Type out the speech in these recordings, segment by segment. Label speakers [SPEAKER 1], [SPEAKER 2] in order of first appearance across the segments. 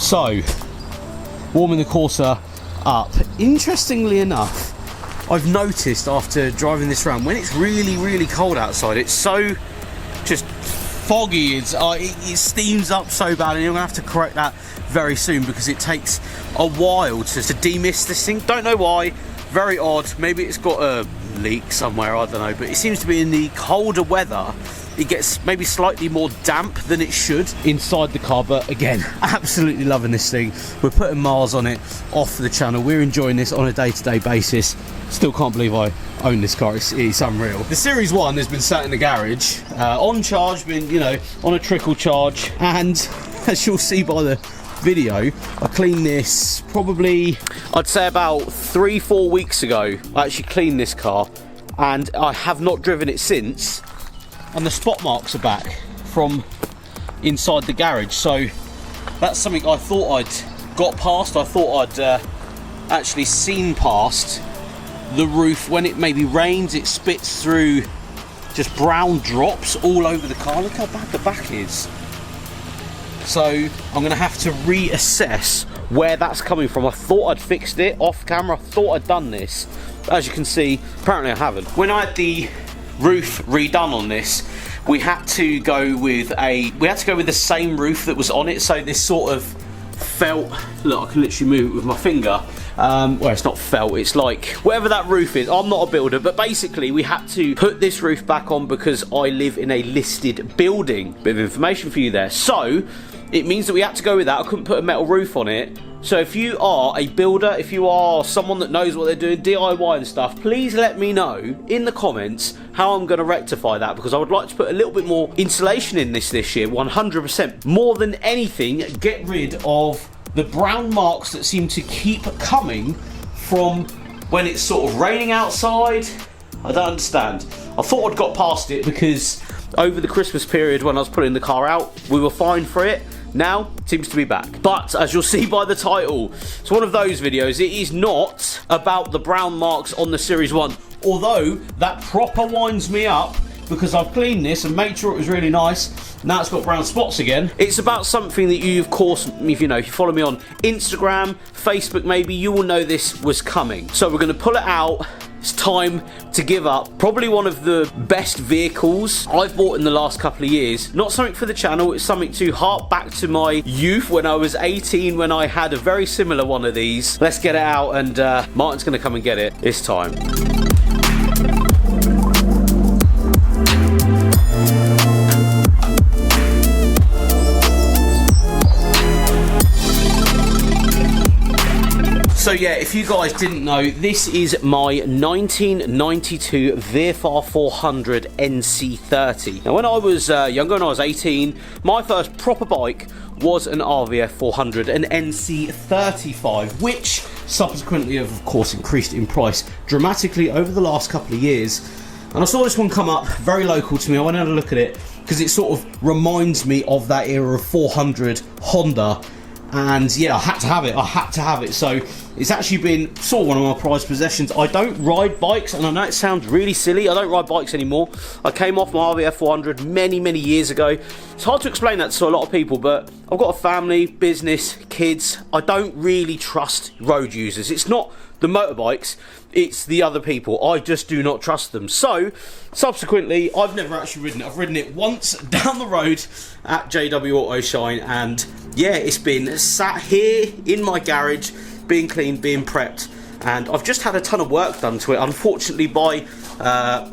[SPEAKER 1] So, warming the Corsa up. Interestingly enough, I've noticed after driving this around, when it's really cold outside, it's so just foggy. It steams up so bad, and you're gonna have to correct that very soon because it takes a while to demist this thing. Don't know why. Very odd. Maybe it's got a leak somewhere, I don't know, but it seems to be in the colder weather it gets maybe slightly more damp than it should inside the car. But again, absolutely loving this thing. We're putting miles on it off the channel. We're enjoying this on a day-to-day basis. Still can't believe I own this car. It's unreal. The Series 1 has been sat in the garage on charge, been, you know, on a trickle charge, and as you'll see by the video, I cleaned this probably, I'd say about 3-4 weeks ago. I actually cleaned this car and I have not driven it since, and the spot marks are back from inside the garage. So that's something I thought I'd got past. I thought I'd actually seen past. The roof, when it maybe rains, it spits through just brown drops all over the car. Look how bad the back is. So I'm going to have to reassess where that's coming from. I thought I'd fixed it off camera. I thought I'd done this. But as you can see, apparently I haven't. When I had the roof redone on this, we had to go with the same roof that was on it. So this sort of felt, look, I can literally move it with my finger. Well, it's not felt, it's like whatever that roof is. I'm not a builder, but basically we had to put this roof back on because I live in a listed building. Bit of information for you there. So it means that we had to go with that. I couldn't put a metal roof on it. So if you are a builder, if you are someone that knows what they're doing, DIY and stuff, please let me know in the comments how I'm going to rectify that, because I would like to put a little bit more insulation in this year, 100%. More than anything, get rid of the brown marks that seem to keep coming from when it's sort of raining outside. I don't understand. I thought I'd got past it because over the Christmas period when I was putting the car out, we were fine for it. Now, it seems to be back. But, as you'll see by the title, it's one of those videos. It is not about the brown marks on the Series 1. Although, that proper winds me up because I've cleaned this and made sure it was really nice. Now it's got brown spots again. It's about something that you, of course, if you follow me on Instagram, Facebook maybe, you will know this was coming. So we're going to pull it out. It's time to give up. Probably one of the best vehicles I've bought in the last couple of years. Not something for the channel, it's something to hark back to my youth when I was 18, when I had a very similar one of these. Let's get it out, and Martin's going to come and get it. It's time. So yeah, if you guys didn't know, this is my 1992 Veefar 400 NC30. Now when I was younger, when I was 18, my first proper bike was an RVF 400, an NC35, which subsequently of course increased in price dramatically over the last couple of years. And I saw this one come up, very local to me. I went and had a look at it because it sort of reminds me of that era of 400 Honda. And yeah, I had to have it. So it's actually been sort of one of my prized possessions. I don't ride bikes, and I know it sounds really silly. I don't ride bikes anymore. I came off my RVF 400 many years ago. It's hard to explain that to a lot of people, but I've got a family, business, kids. I don't really trust road users. It's not the motorbikes, it's the other people. I just do not trust them. So subsequently, I've never actually ridden it. I've ridden it once down the road at JW Auto Shine, and yeah, it's been sat here in my garage, being cleaned, being prepped, and I've just had a ton of work done to it, unfortunately by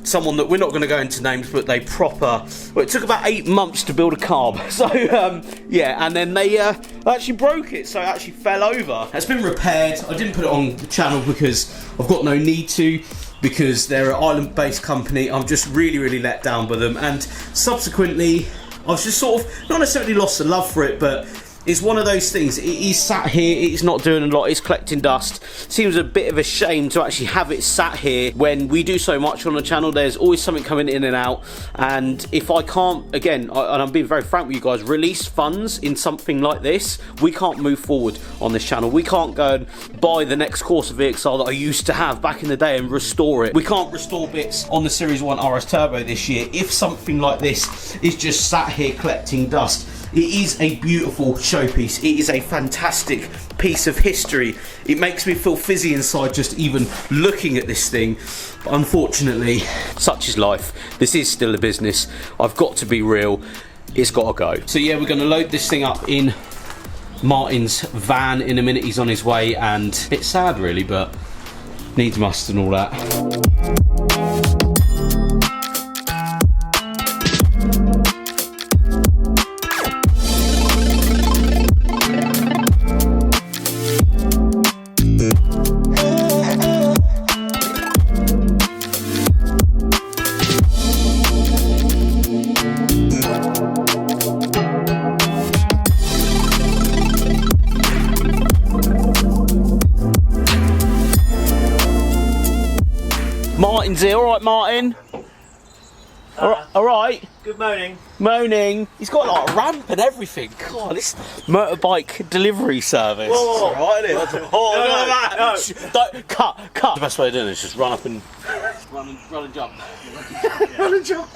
[SPEAKER 1] someone that we're not going to go into names, but they well, it took about 8 months to build a carb. So yeah, and then they actually broke it, so it actually fell over. It's been repaired. I didn't put it on the channel because I've got no need to, because they're an island-based company. I'm just really let down by them, and subsequently I've just sort of not necessarily lost the love for it, but It's one of those things. It is sat here, it's not doing a lot, it's collecting dust. Seems a bit of a shame to actually have it sat here when we do so much on the channel. There's always something coming in and out, and if I can't, again, and I'm being very frank with you guys, release funds in something like this, we can't move forward on this channel. We can't go and buy the next Corsa VXR that I used to have back in the day and restore it. We can't restore bits on the Series 1 RS Turbo this year if something like this is just sat here collecting dust. It is a beautiful showpiece. It is a fantastic piece of history. It makes me feel fizzy inside just even looking at this thing. But unfortunately, such is life. This is still a business. I've got to be real. It's got to go. So yeah, we're going to load this thing up in Martin's van in a minute. He's on his way, and it's sad really, but needs must and all that. Martin's here, alright Martin? Alright?
[SPEAKER 2] Good morning.
[SPEAKER 1] Moaning. He's got like a ramp and everything. God, this motorbike delivery service.
[SPEAKER 2] Whoa.
[SPEAKER 1] Right, isn't it?
[SPEAKER 2] No.
[SPEAKER 1] Don't, cut. The best way of doing it is just run up and run and jump.
[SPEAKER 2] Yeah.
[SPEAKER 1] Run and jump.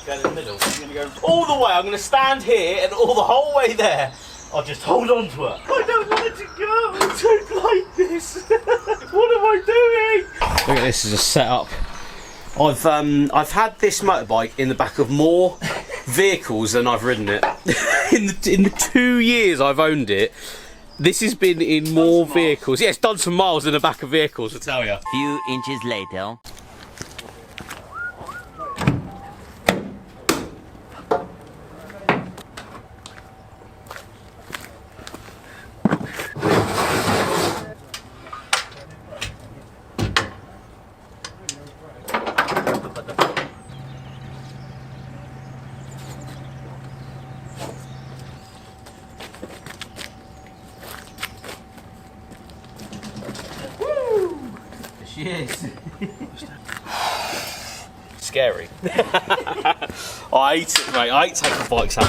[SPEAKER 1] Go in the middle. You're going to go all the way. I'm going to stand here and all the whole way there. I'll just hold on to it. I don't want it to go. I don't like this. What am I doing? Look at this as a setup. I've had this motorbike in the back of more vehicles than I've ridden it. in the 2 years I've owned it, this has been in more vehicles. Yeah, it's done some miles in the back of vehicles, I tell you.
[SPEAKER 3] Few inches later.
[SPEAKER 1] Yes. Scary. I hate it, mate. I hate taking bikes out.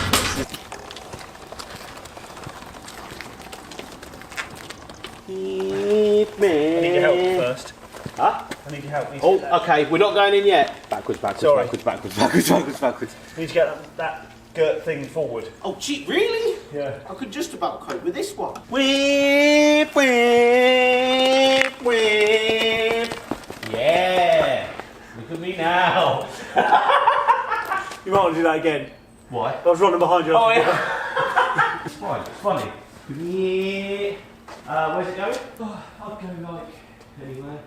[SPEAKER 2] I need your help first.
[SPEAKER 1] Huh?
[SPEAKER 2] I need your help.
[SPEAKER 1] Oh, okay. We're not going in yet. Backwards.
[SPEAKER 2] Sorry.
[SPEAKER 1] Backwards.
[SPEAKER 2] Need to get that girt thing forward.
[SPEAKER 1] Oh, gee, really?
[SPEAKER 2] Yeah.
[SPEAKER 1] I could just about cope with this one.
[SPEAKER 2] Whip.
[SPEAKER 1] Yeah. Look at me now.
[SPEAKER 2] You might want to do that again.
[SPEAKER 1] Why?
[SPEAKER 2] I was running behind you.
[SPEAKER 1] Oh, yeah. It's fine. It's funny. Yeah. Where's it going? Oh, I'll go like anywhere.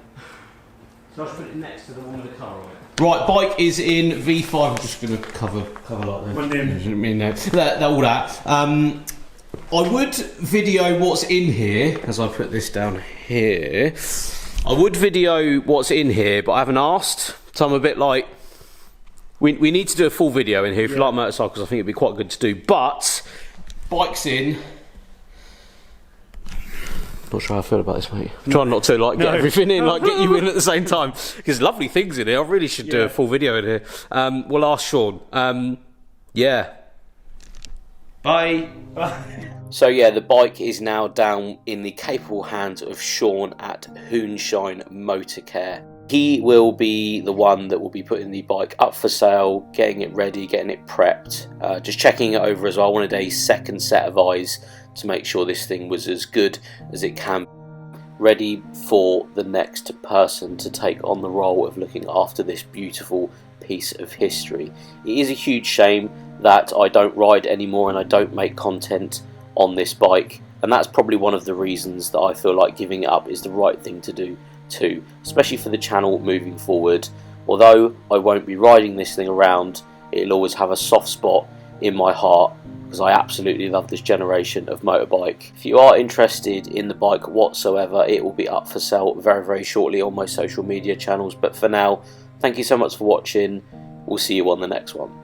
[SPEAKER 1] So I'll just put it next to the one with the car on it. Right, bike is in V5. I'm just going to cover like that. All that. I would video what's in here, as I put this down here. I would video what's in here, but I haven't asked. So I'm a bit like, we need to do a full video in here. If you like motorcycles, I think it'd be quite good to do. But, bike's in. Not sure how I feel about this, mate. I'm trying not to get everything in, get you in at the same time. Because lovely things in here. I really should do a full video in here. We'll ask Sean. Yeah. Bye. So yeah, the bike is now down in the capable hands of Sean at Hoonshine Motorcare. He will be the one that will be putting the bike up for sale, getting it ready, getting it prepped, just checking it over as well. I wanted a second set of eyes to make sure this thing was as good as it can, ready for the next person to take on the role of looking after this beautiful piece of history. It is a huge shame that I don't ride anymore and I don't make content on this bike, and that's probably one of the reasons that I feel like giving it up is the right thing to do too, especially for the channel moving forward. Although I won't be riding this thing around, it'll always have a soft spot in my heart because I absolutely love this generation of motorbike. If you are interested in the bike whatsoever, it will be up for sale very, very shortly on my social media channels, but for now, Thank you so much for watching. We'll see you on the next one.